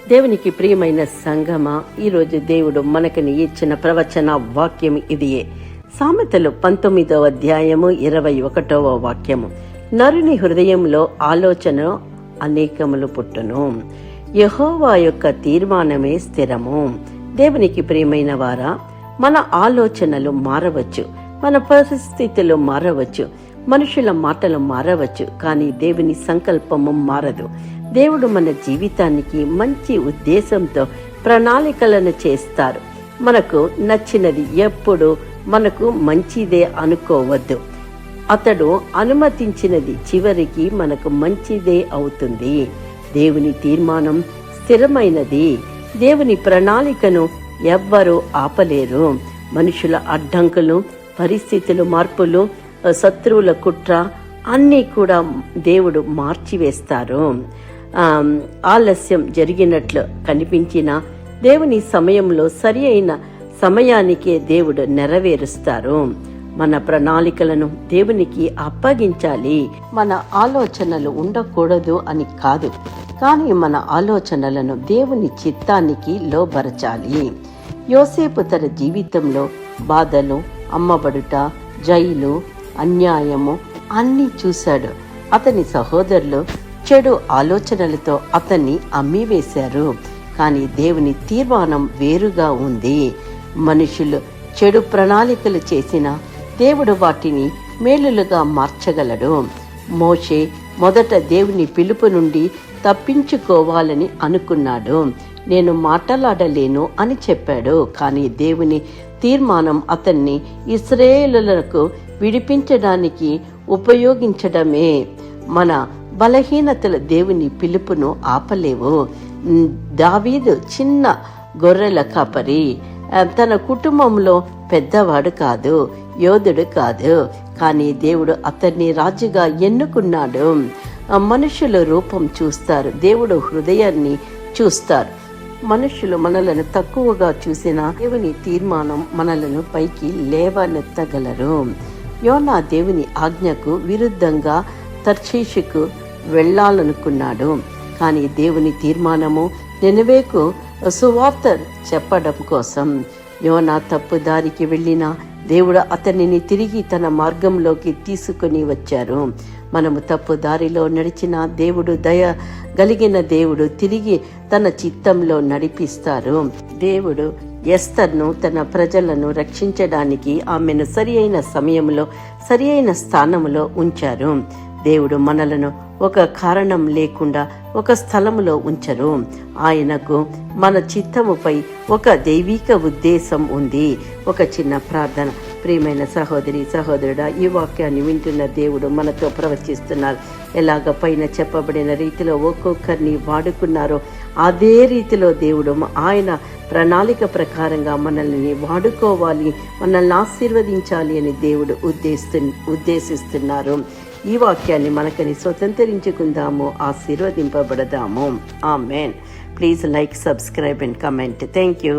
దేవునికి ప్రియమైన సంగమా, ఈరోజు దేవుడు మనకని ఇచ్చిన ప్రవచన వాక్యం ఇదియే. సామెతలు 19వ అధ్యాయము 21వ వాక్యము. నరుని హృదయంలో ఆలోచన అనేకములు పుట్టును, యెహోవా యొక్క తీర్మానమే స్థిరము. దేవునికి ప్రియమైన వారా, మన ఆలోచనలు మారవచ్చు, మన పరిస్థితులు మారవచ్చు, మనుషుల మాటలు మారవచ్చు, కానీ దేవుని సంకల్పము మారదు. దేవుడు మన జీవితానికి మంచి ఉద్దేశంతో ప్రణాళికలను చేస్తారు. మనకు నచ్చినది ఎప్పుడు మనకు మంచిదే అనుకోవద్దు. అతడు అనుమతించినది చివరికి మనకు మంచిదే అవుతుంది. దేవుని తీర్మానం స్థిరమైనది. దేవుని ప్రణాళికను ఎవ్వరూ ఆపలేరు. మనుషుల అడ్డంకులు, పరిస్థితులు, మార్పులు, శత్రువుల కుట్ర అన్నీ కూడా దేవుడు మార్చివేస్తారు. ఆలస్యం జరిగినట్లు కనిపించిన దేవుని సమయంలో సరి అయిన సమయానికే దేవుడు నెరవేరుస్తారు. మన ప్రణాళికలను దేవునికి అప్పగించాలి. మన ఆలోచనలు ఉండకూడదు అని కాదు, కానీ మన ఆలోచనలను దేవుని చిత్తానికి లోబరచాలి. యోసేపు తన జీవితంలో బాధలు, అమ్మబడుట, జైలు, అన్యాయము అన్నీ చూశాడు. అతని సహోదరులు చెడు ఆలోచనలతో అతన్ని అమ్మివేశారు. కానీ దేవుని తీర్మానం వేరుగా ఉంది. మనుషులు చెడు ప్రణాళికలు చేసిన దేవుడు వాటిని మేలులుగా మార్చగలడు. మోషే మొదట దేవుని పిలుపు నుండి తప్పించుకోవాలని అనుకున్నాడు. నేను మాట్లాడలేను అని చెప్పాడు. కానీ దేవుని తీర్మానం అతన్ని ఇశ్రాయేలులకు విడిపించడానికి ఉపయోగించడమే. మన బలహీనతలు దేవుని పిలుపును ఆపలేవు. దావీదు చిన్న గొర్రెల కాపరి, తన కుటుంబంలో పెద్దవాడు కాదు, యోధుడు కాదు, కానీ దేవుడు అతన్ని రాజుగా ఎన్నుకున్నాడు. మనుషుల రూపం చూస్తారు, దేవుడు హృదయాన్ని చూస్తారు. మనుషులు మనలను తక్కువగా చూసిన దేవుని తీర్మానం మనలను పైకి లేవనెత్తగలరు. యోనా దేవుని ఆజ్ఞకు విరుద్ధంగా తర్షీషుకు వెళ్ళాలనుకున్నాడు. కానీ దేవుని తీర్మానము నినవేకు సువార్త చెప్పడం కోసం. యోనా తప్పు దారికి వెళ్ళినా దేవుడు అతనిని తిరిగి తన మార్గంలోకి తీసుకుని వచ్చారు. మనము తప్పు దారిలో నడిచిన దేవుడు దయ కలిగిన దేవుడు తిరిగి తన చిత్తంలో నడిపిస్తారు. దేవుడు ఎస్తర్ను తన ప్రజలను రక్షించడానికి ఆమెను సరి అయిన సమయంలో సరి అయిన స్థానంలో ఉంచారు. దేవుడు మనలను ఒక కారణం లేకుండా ఒక స్థలములో ఉంచరు. ఆయనకు మన చిత్తముపై ఒక దైవిక ఉద్దేశం ఉంది. ఒక చిన్న ప్రార్థన. ప్రియమైన సహోదరి, సహోదరుడా, ఈ వాక్యాన్ని వింటున్న దేవుడు మనతో ప్రవచిస్తున్నారు. ఎలాగ పైన చెప్పబడిన రీతిలో ఒక్కొక్కరిని వాడుకున్నారో అదే రీతిలో దేవుడు ఆయన ప్రణాళిక ప్రకారంగా మనల్ని వాడుకోవాలి, మనల్ని ఆశీర్వదించాలి అని దేవుడు ఉద్దేశిస్తున్నారు. ఈ వాక్యాన్ని మనకని స్వతంత్రించుకుందాము, ఆశీర్వదింపబడదాము. ఆమేన్. Please like, subscribe and comment. Thank you.